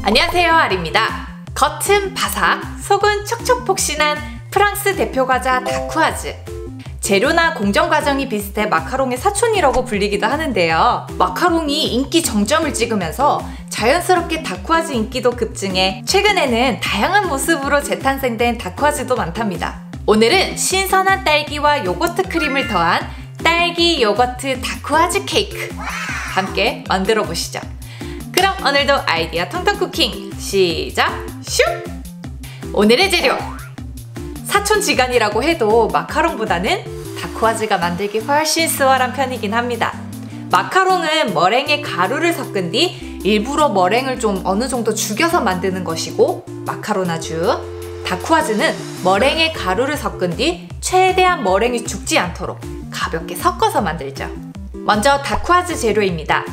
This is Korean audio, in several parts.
안녕하세요, 아리입니다. 겉은 바삭, 속은 촉촉 폭신한 프랑스 대표 과자 다쿠아즈. 재료나 공정 과정이 비슷해 마카롱의 사촌이라고 불리기도 하는데요. 마카롱이 인기 정점을 찍으면서 자연스럽게 다쿠아즈 인기도 급증해 최근에는 다양한 모습으로 재탄생된 다쿠아즈도 많답니다. 오늘은 신선한 딸기와 요거트 크림을 더한 딸기 요거트 다쿠아즈 케이크 함께 만들어 보시죠. 그럼 오늘도 아이디어 텅텅 쿠킹 시작! 슉! 오늘의 재료! 사촌지간이라고 해도 마카롱보다는 다쿠아즈가 만들기 훨씬 수월한 편이긴 합니다. 마카롱은 머랭에 가루를 섞은 뒤 일부러 머랭을 좀 어느 정도 죽여서 만드는 것이고, 마카로나주, 다쿠아즈는 머랭에 가루를 섞은 뒤 최대한 머랭이 죽지 않도록 가볍게 섞어서 만들죠. 먼저 다쿠아즈 재료입니다.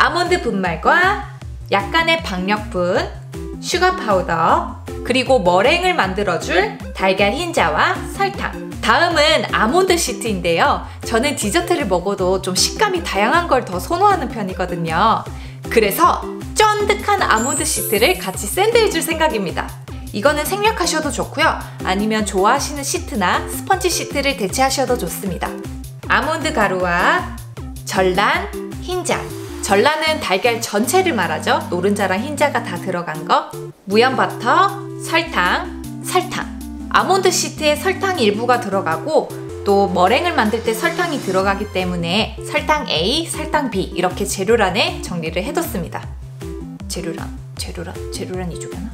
아몬드 분말과 약간의 박력분, 슈가 파우더, 그리고 머랭을 만들어줄 달걀 흰자와 설탕. 다음은 아몬드 시트인데요. 저는 디저트를 먹어도 좀 식감이 다양한 걸 더 선호하는 편이거든요. 그래서 쫀득한 아몬드 시트를 같이 샌드해줄 생각입니다. 이거는 생략하셔도 좋고요. 아니면 좋아하시는 시트나 스펀지 시트를 대체하셔도 좋습니다. 아몬드 가루와 전란, 흰자. 전란은 달걀 전체를 말하죠. 노른자랑 흰자가 다 들어간 거. 무염 버터, 설탕. 아몬드 시트에 설탕 일부가 들어가고, 또 머랭을 만들 때 설탕이 들어가기 때문에 설탕 A, 설탕 B 이렇게 재료란에 정리를 해뒀습니다. 재료란 이쪽이나?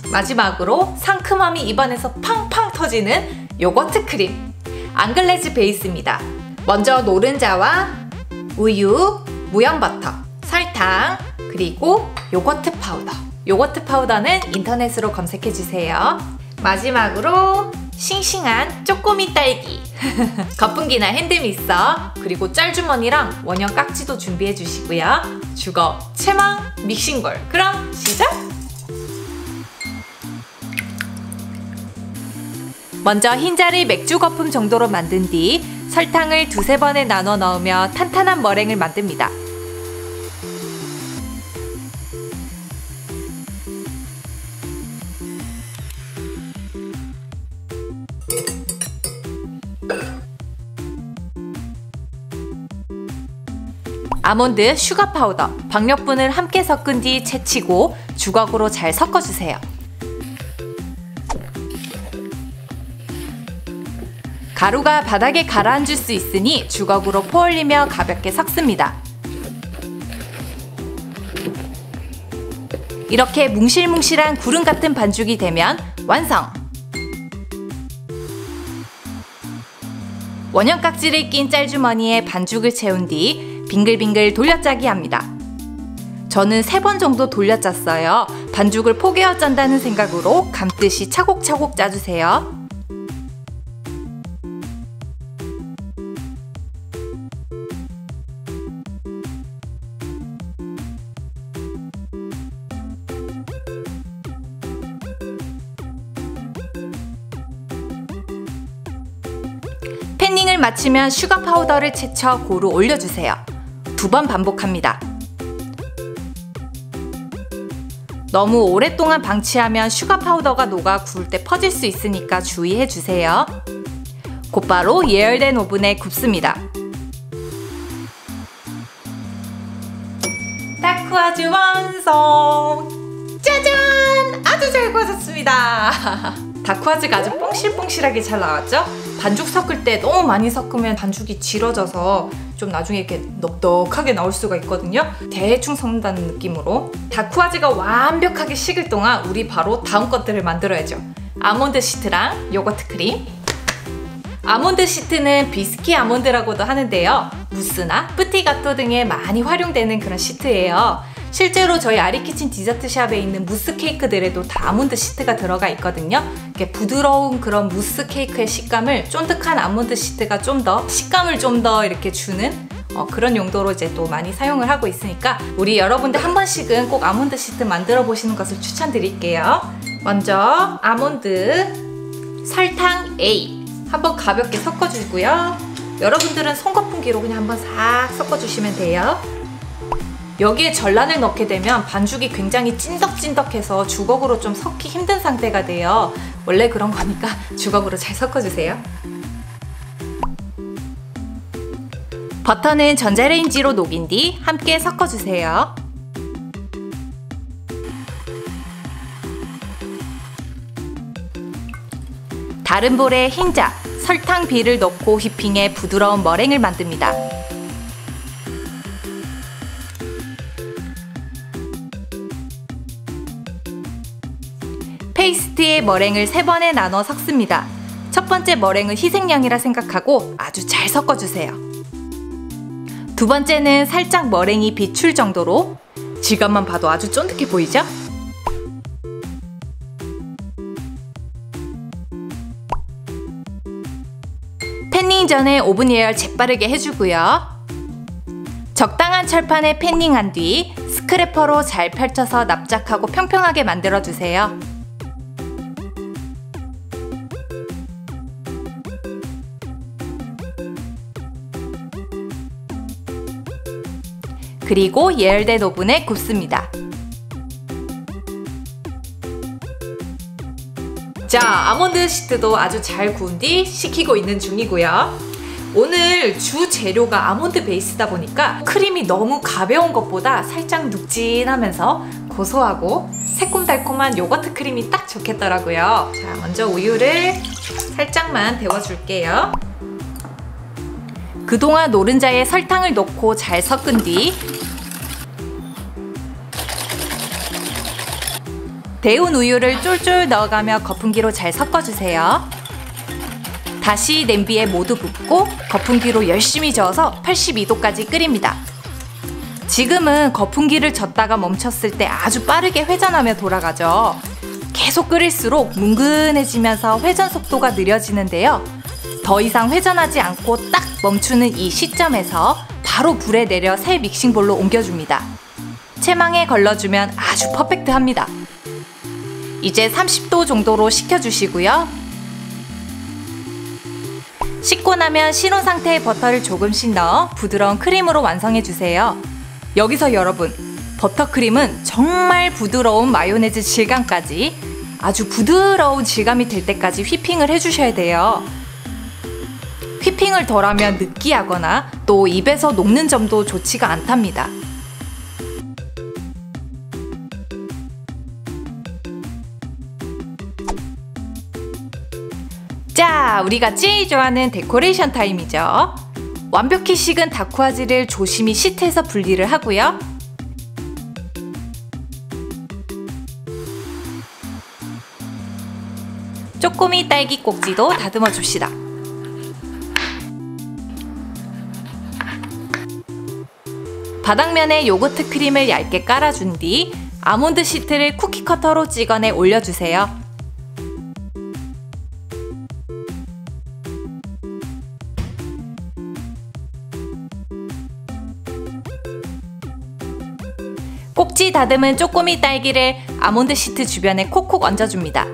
마지막으로 상큼함이 입안에서 팡팡 터지는 요거트 크림. 앙글레즈 베이스입니다. 먼저 노른자와 우유, 무염 버터, 설탕, 그리고 요거트 파우더. 요거트 파우더는 인터넷으로 검색해주세요. 마지막으로 싱싱한 쪼꼬미 딸기. 거품기나 핸드믹서, 그리고 짤주머니랑 원형 깍지도 준비해주시고요. 주거 최망 믹싱볼. 그럼 시작! 먼저 흰자를 맥주 거품 정도로 만든 뒤 설탕을 두세 번에 나눠 넣으며 탄탄한 머랭을 만듭니다. 아몬드, 슈가 파우더, 박력분을 함께 섞은 뒤 채치고 주걱으로 잘 섞어주세요. 가루가 바닥에 가라앉을 수 있으니 주걱으로 퍼올리며 가볍게 섞습니다. 이렇게 뭉실뭉실한 구름 같은 반죽이 되면 완성! 원형 깍지를 낀 짤주머니에 반죽을 채운 뒤 빙글빙글 돌려짜기 합니다. 저는 3번 정도 돌려짰어요. 반죽을 포개어 짠다는 생각으로 감듯이 차곡차곡 짜주세요. 패닝을 마치면 슈가 파우더를 채쳐 고루 올려주세요. 2번 반복합니다. 너무 오랫동안 방치하면 슈가 파우더가 녹아 구울 때 퍼질 수 있으니까 주의해주세요. 곧바로 예열된 오븐에 굽습니다. 다쿠아즈 완성! 짜잔! 아주 잘 구워졌습니다. 다쿠아즈가 아주 뽕실뽕실하게 잘 나왔죠? 반죽 섞을 때 너무 많이 섞으면 반죽이 질어져서 좀 나중에 이렇게 넉넉하게 나올 수가 있거든요. 대충 섞는다는 느낌으로. 다쿠아즈가 완벽하게 식을 동안 우리 바로 다음 것들을 만들어야죠. 아몬드 시트랑 요거트 크림. 아몬드 시트는 비스키 아몬드라고도 하는데요. 무스나 뿌티가토 등에 많이 활용되는 그런 시트예요. 실제로 저희 아리키친 디저트샵에 있는 무스 케이크들에도 다 아몬드 시트가 들어가 있거든요. 이렇게 부드러운 그런 무스 케이크의 식감을 쫀득한 아몬드 시트가 좀 더 식감을 좀 더 이렇게 주는 그런 용도로 이제 또 많이 사용을 하고 있으니까 우리 여러분들 한 번씩은 꼭 아몬드 시트 만들어 보시는 것을 추천드릴게요. 먼저 아몬드, 설탕 A 한번 가볍게 섞어주고요. 여러분들은 손거품기로 그냥 한번 싹 섞어주시면 돼요. 여기에 전란을 넣게 되면 반죽이 굉장히 찐덕찐덕해서 주걱으로 좀 섞기 힘든 상태가 돼요. 원래 그런 거니까 주걱으로 잘 섞어주세요. 버터는 전자레인지로 녹인 뒤 함께 섞어주세요. 다른 볼에 흰자, 설탕 비를 넣고 휘핑해 부드러운 머랭을 만듭니다. 페이스트에 머랭을 3번에 나눠 섞습니다. 첫 번째 머랭은 희생양이라 생각하고 아주 잘 섞어주세요. 두 번째는 살짝 머랭이 비출 정도로, 질감만 봐도 아주 쫀득해 보이죠? 팬닝 전에 오븐 예열 재빠르게 해주고요. 적당한 철판에 팬닝한 뒤 스크래퍼로 잘 펼쳐서 납작하고 평평하게 만들어주세요. 그리고 예열된 오븐에 굽습니다. 자, 아몬드 시트도 아주 잘 구운 뒤 식히고 있는 중이고요. 오늘 주 재료가 아몬드 베이스다 보니까 크림이 너무 가벼운 것보다 살짝 눅진하면서 고소하고 새콤달콤한 요거트 크림이 딱 좋겠더라고요. 자, 먼저 우유를 살짝만 데워줄게요. 그동안 노른자에 설탕을 넣고 잘 섞은 뒤 데운 우유를 쫄쫄 넣어가며 거품기로 잘 섞어주세요. 다시 냄비에 모두 붓고 거품기로 열심히 저어서 82도까지 끓입니다. 지금은 거품기를 젓다가 멈췄을 때 아주 빠르게 회전하며 돌아가죠. 계속 끓일수록 뭉근해지면서 회전 속도가 느려지는데요. 더 이상 회전하지 않고 딱 멈추는 이 시점에서 바로 불에 내려 새 믹싱볼로 옮겨줍니다. 체망에 걸러주면 아주 퍼펙트합니다. 이제 30도 정도로 식혀주시고요. 식고 나면 신혼 상태의 버터를 조금씩 넣어 부드러운 크림으로 완성해주세요. 여기서 여러분, 버터크림은 정말 부드러운 마요네즈 질감까지 아주 부드러운 질감이 될 때까지 휘핑을 해주셔야 돼요. 휘핑을 덜하면 느끼하거나 또 입에서 녹는 점도 좋지가 않답니다. 자, 우리가 제일 좋아하는 데코레이션 타임이죠. 완벽히 식은 다쿠아즈를 조심히 시트에서 분리를 하고요. 쪼꼬미 딸기 꼭지도 다듬어 줍시다. 바닥면에 요거트 크림을 얇게 깔아준 뒤 아몬드 시트를 쿠키 커터로 찍어내 올려주세요. 꼭지 다듬은 쪼꼬미 딸기를 아몬드 시트 주변에 콕콕 얹어줍니다.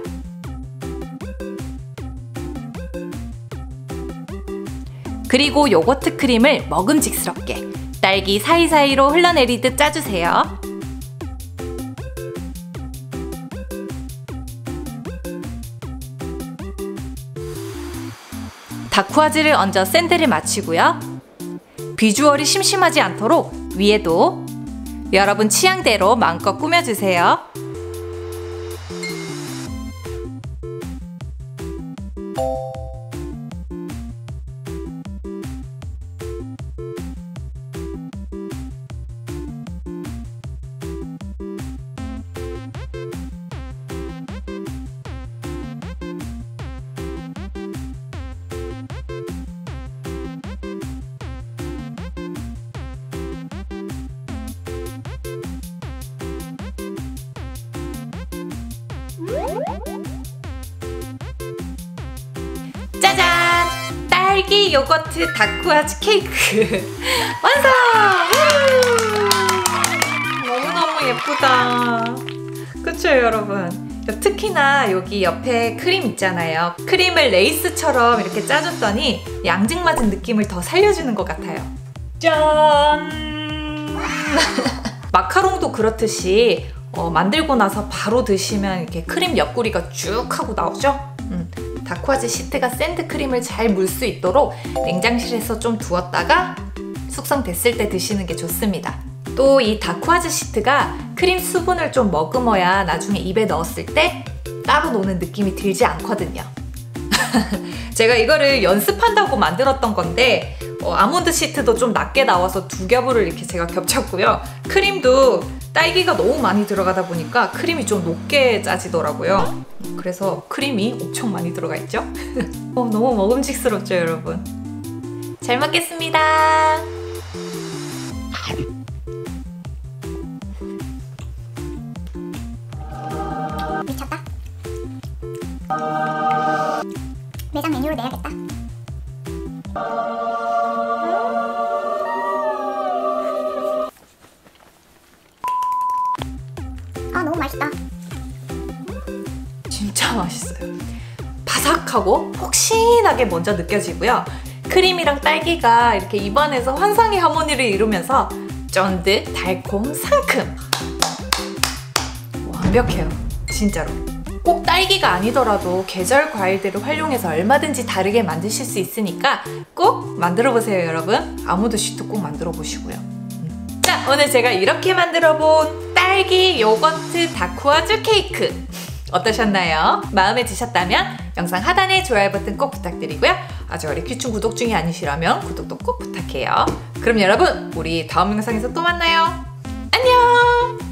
그리고 요거트 크림을 먹음직스럽게 딸기 사이사이로 흘러내리듯 짜주세요. 다쿠아즈를 얹어 샌드를 마치고요. 비주얼이 심심하지 않도록 위에도 여러분 취향대로 마음껏 꾸며주세요. 짜잔! 딸기 요거트 다쿠아즈 케이크 완성! 너무너무 예쁘다. 그쵸 여러분? 특히나 여기 옆에 크림 있잖아요. 크림을 레이스처럼 이렇게 짜줬더니 양증맞은 느낌을 더 살려주는 것 같아요. 짠! 마카롱도 그렇듯이 만들고 나서 바로 드시면 이렇게 크림 옆구리가 쭉 하고 나오죠? 다쿠아즈 시트가 샌드크림을 잘 물 수 있도록 냉장실에서 좀 두었다가 숙성됐을 때 드시는 게 좋습니다. 또 이 다쿠아즈 시트가 크림 수분을 좀 머금어야 나중에 입에 넣었을 때 따로 노는 느낌이 들지 않거든요. 제가 이거를 연습한다고 만들었던 건데 아몬드 시트도 좀 낮게 나와서 두 겹을 이렇게 제가 겹쳤고요. 크림도 딸기가 너무 많이 들어가다 보니까 크림이 좀 높게 짜지더라고요. 그래서 크림이 엄청 많이 들어가 있죠. 너무 먹음직스럽죠, 여러분? 잘 먹겠습니다. 미쳤다. 매장 메뉴로 내야겠다. 아, 너무 맛있다. 진짜 맛있어요. 바삭하고 폭신하게 먼저 느껴지고요. 크림이랑 딸기가 이렇게 입안에서 환상의 하모니를 이루면서 쫀득, 달콤, 상큼. 완벽해요. 진짜로. 꼭 딸기가 아니더라도 계절 과일들을 활용해서 얼마든지 다르게 만드실 수 있으니까 꼭 만들어 보세요, 여러분. 아몬드 시트 꼭 만들어 보시고요. 자, 오늘 제가 이렇게 만들어 본 딸기 요거트 다쿠아즈 케이크 어떠셨나요? 마음에 드셨다면 영상 하단에 좋아요 버튼 꼭 부탁드리고요. 아직 큐춘 구독 중이 아니시라면 구독도 꼭 부탁해요. 그럼 여러분, 우리 다음 영상에서 또 만나요. 안녕!